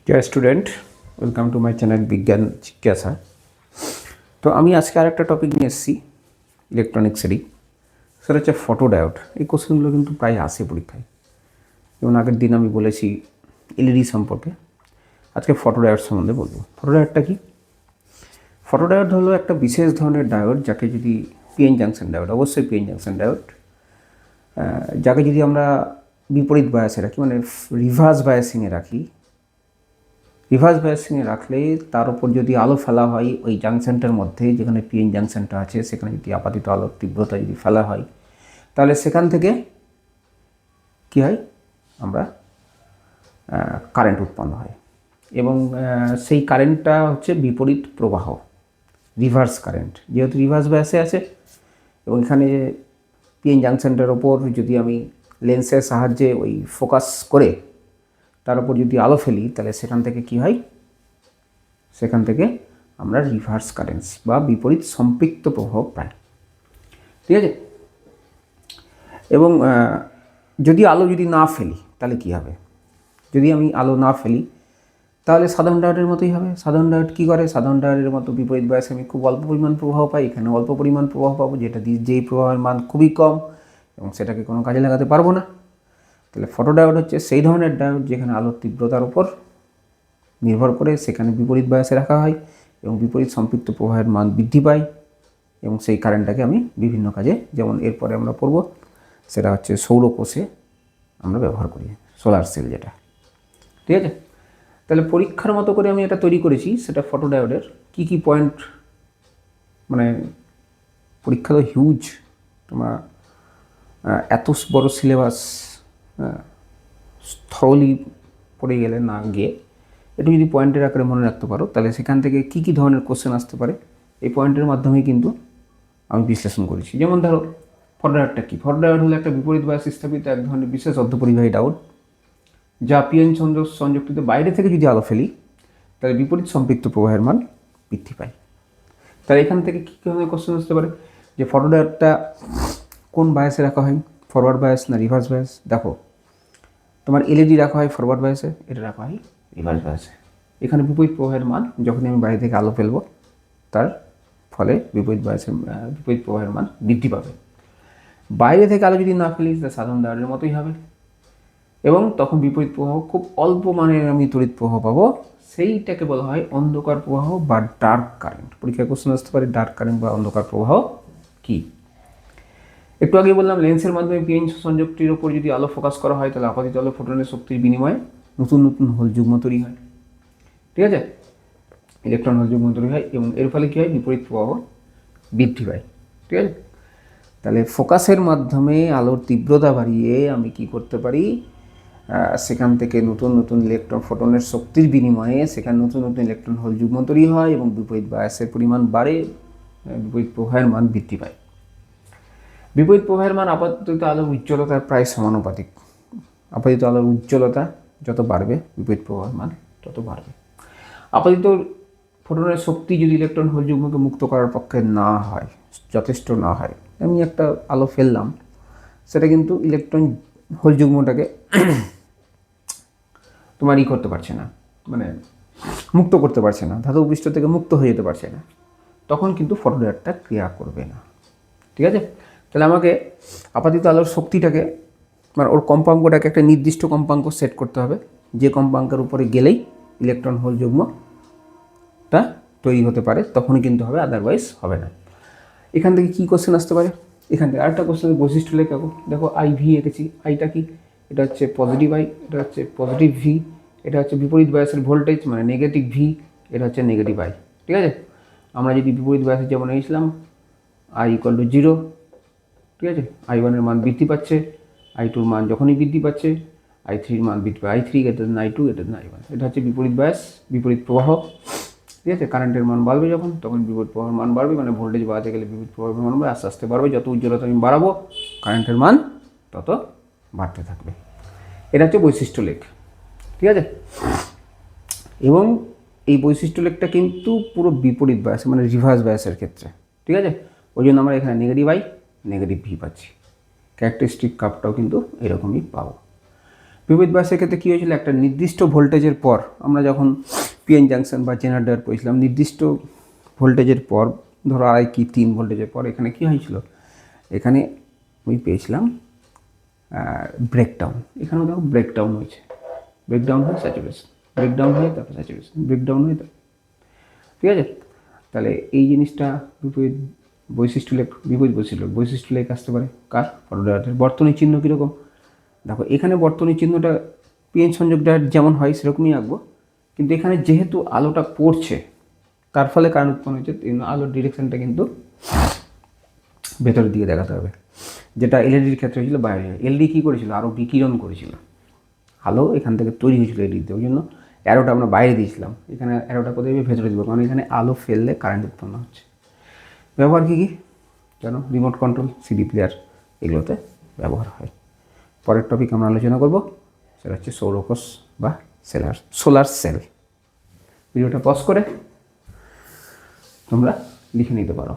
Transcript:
Dear student, welcome to my channel বিজ্ঞান জিজ্ঞাসা। তো আমি আজকে আরেকটা টপিক নিয়ে এসেছি ইলেকট্রনিক্সেরই, সেটা হচ্ছে ফটোডায়োড। এই কোশ্চেনগুলো কিন্তু প্রায় আসে পরীক্ষায়। যেমন আগের দিন আমি বলেছি এলইডি সম্পর্কে, আজকে ফটোডায়োড সম্বন্ধে বলবো। ফটোডায়োডটা কি? ফটোডায়োড হলো একটা বিশেষ ধরনের ডায়োড, যাকে যদি পিএন জাংশন ডায়োড, অবশ্যই পিএন জাংশন ডায়োড, যাকে যদি আমরা বিপরীত বায়াসে রাখি, মানে রিভার্স বায়াসিংয়ে রাখি, রিভার্স বায়াসিংয়ে রাখলে তার উপর যদি আলো ফেলা হয় ওই জাংশনটার মধ্যে, যেখানে পিএন জাংশনটা আছে, সেখানে যদি আপাতিত আলোর তীব্রতা যদি ফেলা হয়, তাহলে সেখান থেকে কী হয়, আমরা কারেন্ট উৎপন্ন হয়। এবং সেই কারেন্টটা হচ্ছে বিপরীত প্রবাহ, রিভার্স কারেন্ট। যেহেতু রিভার্স বায়াসে আছে এবং এখানে পিএন জাংশনটার ওপর যদি আমি লেন্সের সাহায্যে ওই ফোকাস করে তার উপর যদি আলো ফেলি, তাহলে সেখান থেকে কি হয়, সেখান থেকে আমরা রিভার্স কারেন্ট বা বিপরীত সম্পৃক্ত প্রবাহ পাই। ঠিক আছে? এবং যদি আলো যদি না ফেলি তাহলে কি হবে? যদি আমি আলো না ফেলি তাহলে সাধারণ ডায়োডের মতোই হবে। সাধারণ ডায়োড কী করে? সাধারণ ডায়োডের মতো বিপরীত বায়াসে আমি খুব অল্প পরিমাণ প্রবাহ পাই, এখানে অল্প পরিমাণ প্রবাহ পাবো, যেটা দিয়ে যেই প্রবাহের মান খুবই কম এবং সেটাকে কোনো কাজে লাগাতে পারবো না। তাহলে ফটোডায়োড হচ্ছে সেই ধরনের ডায়োড যেখানে আলোর তীব্রতার উপর নির্ভর করে সেখানে বিপরীত বায়াসে রাখা হয় এবং বিপরীত সম্পৃক্ত প্রবাহের মান বৃদ্ধি পায় এবং সেই কারেন্টটাকে আমি বিভিন্ন কাজে, যেমন এরপরে আমরা পড়ব, সেটা হচ্ছে সৌরকোষে আমরা ব্যবহার করি, সোলার সেল যেটা। ঠিক আছে? তাহলে পরীক্ষার মতো করে আমি এটা তৈরি করেছি, সেটা ফটোডায়োডের কী কী পয়েন্ট, মানে পরীক্ষা তো হিউজ, তোমার এত বড় সিলেবাস থরলি পড়ে গেলে না গিয়ে একটু যদি পয়েন্টের আকারে মনে রাখতে পারো, তাহলে সেখান থেকে কী কী ধরনের কোশ্চেন আসতে পারে এই পয়েন্টের মাধ্যমেই কিন্তু আমি বিশ্লেষণ করেছি। যেমন ধরো ফটোডায়োডটা কী? ফটোডায়োড হলো একটা বিপরীত বায়াস স্থাপিত এক ধরনের বিশেষ অর্ধপরিবাহী ডায়োড, যা পিএন সংযুক্তিত বাইরে থেকে যদি আলো ফেলি তাহলে বিপরীত সম্পৃক্ত প্রবাহের মান বৃদ্ধি পায়। তাহলে এখান থেকে কী ধরনের কোশ্চেন আসতে পারে, যে ফটোডায়োডটা কোন বায়াসে রাখা হয়, ফরওয়ার্ড বায়াস না রিভার্স বায়াস? দেখো, তোমার এলইডি রাখা হয় ফরওয়ার্ড বায়াসে, এটা রাখা হয় রিভার্স বায়াসে। এখানে বিপরীত প্রবাহের মান যখনই আমি বাইরে থেকে আলো ফেলবো তার ফলে বিপরীত প্রবাহের মান বৃদ্ধি পাবে। বাইরে থেকে আলো যদি না ফেলি তাহলে সাধারণ ডায়োডের মতোই হবে এবং তখন বিপরীত প্রবাহ খুব অল্প মানের আমি তড়িৎ প্রবাহ পাবো, সেইটাকে বলা হয় অন্ধকার প্রবাহ বা ডার্ক কারেন্ট। পরীক্ষায় কোশ্চেন আসতে পারে ডার্ক কারেন্ট বা অন্ধকার প্রবাহ কি। একটু আগে বললাম লেন্সের মাধ্যমে পিএন সংযোগটির ওপর যদি আলো ফোকাস করা হয় তাহলে আপাতিত আলো ফোটনের শক্তির বিনিময়ে নতুন নতুন হোল যুগ্ম তৈরি হয়। ঠিক আছে? ইলেকট্রন হোল যুগ্ম তৈরি হয় এবং এর ফলে কী হয়, বিপরীত প্রবাহ বৃদ্ধি পায়। ঠিক আছে? তাহলে ফোকাসের মাধ্যমে আলোর তীব্রতা বাড়িয়ে আমি কি করতে পারি, সেখান থেকে নতুন নতুন ইলেকট্রন ফোটনের শক্তির বিনিময়ে সেখানে নতুন নতুন ইলেকট্রন হোল যুগ্ম তৈরি হয় এবং বিপরীত বায়াসের পরিমাণ বাড়ে, বিপরীত প্রবাহের মান বৃদ্ধি পায়। বিপরীত প্রবাহের মান আপাতত আলোর উজ্জ্বলতার প্রায় সমানুপাতিক। আপাতত আলোর উজ্জ্বলতা যত বাড়বে বিপরীত প্রবাহের মান তত বাড়বে। আপাতত ফোটনের শক্তি যদি ইলেকট্রন হোল যুগ্মকে মুক্ত করার পক্ষে না হয়, যথেষ্ট না হয়, আমি একটা আলো ফেললাম, সেটা কিন্তু ইলেকট্রন হোল যুগ্মটাকে তোমার করতে পারছে না, মানে মুক্ত করতে পারছে না, ধাতব পৃষ্ঠ থেকে মুক্ত হয়ে যেতে পারছে না, তখন কিন্তু ফটোডায়োডটা ক্রিয়া করবে না। ঠিক আছে? তাহলে আমাকে আপাতত আলোর শক্তিটাকে, মানে ওর কম্পাঙ্কটাকে একটা নির্দিষ্ট কম্পাঙ্ক সেট করতে হবে, যে কম্পাঙ্কের উপরে গেলেই ইলেকট্রন হোল যুগ্মটা তৈরি হতে পারে, তখনই কিন্তু হবে, আদারওয়াইজ হবে না। এখান থেকে কী কোশ্চেন আসতে পারে, এখান থেকে আরেকটা কোশ্চেনের বৈশিষ্ট্য লেখা। দেখো আই ভি এঁকেছি, আইটা কি, এটা হচ্ছে পজিটিভ আই, এটা হচ্ছে পজিটিভ ভি, এটা হচ্ছে বিপরীত বায়াসের ভোল্টেজ মানে নেগেটিভ ভি, এটা হচ্ছে নেগেটিভ আই। ঠিক আছে? আমরা যদি বিপরীত বায়াসে যেমন নিয়েছিলাম আই ইকুয়াল টু 0, ঠিক আছে, I1 এর মান বৃদ্ধি পাচ্ছে, I2 এর মান যখনই বৃদ্ধি পাচ্ছে I3 এর মান বৃদ্ধি পায়, I3 greater than I2 greater than I1। এটা হচ্ছে বিপরীত বায়াস, বিপরীত প্রবাহ। ঠিক আছে? কারেন্টের মান বাড়বে যখন, তখন বিপরীত প্রবাহের মান বাড়বে, মানে ভোল্টেজ বাড়াতে গেলে বিপরীত প্রবাহের মান বাড়বে, আস্তে আস্তে বাড়বে, যত উজ্জ্বলতা আমি বাড়াবো কারেন্টের মান তত বাড়তে থাকবে। এটা হচ্ছে বৈশিষ্ট্য লেখ। ঠিক আছে? এবং এই বৈশিষ্ট্য লেখটা কিন্তু পুরো বিপরীত বায়াস, মানে রিভার্স বায়াসের ক্ষেত্রে। ঠিক আছে? ওই জন্য আমরা এখানে নেগেটিভ আই নেগেটিভ ভি পাচ্ছি। ক্যারেক্টারিস্টিক কাপটাও কিন্তু এরকমই পাবো। বিপরীত বাসের ক্ষেত্রে কী হয়েছিল, একটা নির্দিষ্ট ভোল্টেজের পর আমরা যখন পিএন জাংশন বা জেনারেটর পড়েছিলাম, নির্দিষ্ট ভোল্টেজের পর ধরো 2.5 কি 3 ভোল্টেজের পর এখানে কী হয়েছিল, এখানে আমি পেয়েছিলাম ব্রেকডাউন। এখানেও দেখো ব্রেকডাউন হয়েছে, ব্রেকডাউন হয়ে স্যাচুরেশন, ব্রেকডাউন হয়ে তারপর স্যাচুরেশন, ব্রেকডাউন হয়ে তারপর, ঠিক আছে। তাহলে এই জিনিসটা বিপরীত বৈশিষ্ট্য লেখ আসতে পারে কার, ফটোডায়োডের। বর্তনী চিহ্ন কীরকম দেখো, এখানে বর্তনী চিহ্নটা পিএন সংযোগ ডায়োড যেমন হয় সেরকমই আঁকবো, কিন্তু এখানে যেহেতু আলোটা পড়ছে তার ফলে কারেন্ট উৎপন্ন হচ্ছে, আলোর ডিরেকশনটা কিন্তু ভেতরের দিকে দেখাতে হবে, যেটা এলইডির ক্ষেত্রে হয়েছিল বাইরে। এলইডি কী করেছিল, আরও বিকিরণ করেছিল, আলো এখান থেকে তৈরি হয়েছিল এলইডিতে, ওই জন্য অ্যারোটা আমরা বাইরে দিয়েছিলাম, এখানে অ্যারোটা কোথায় ভেতরে দিব, কারণ এখানে আলো ফেললে কারেন্ট উৎপন্ন হচ্ছে। ব্যবহার কী কী কেন, রিমোট কন্ট্রোল, সিডি প্লেয়ার, এগুলোতে ব্যবহার হয়। পরের টপিক আমরা আলোচনা করব, সেটা হচ্ছে সৌরকোষ বা সোলার সেল। ভিডিওটা পজ করে তোমরা লিখে নিতে পারো।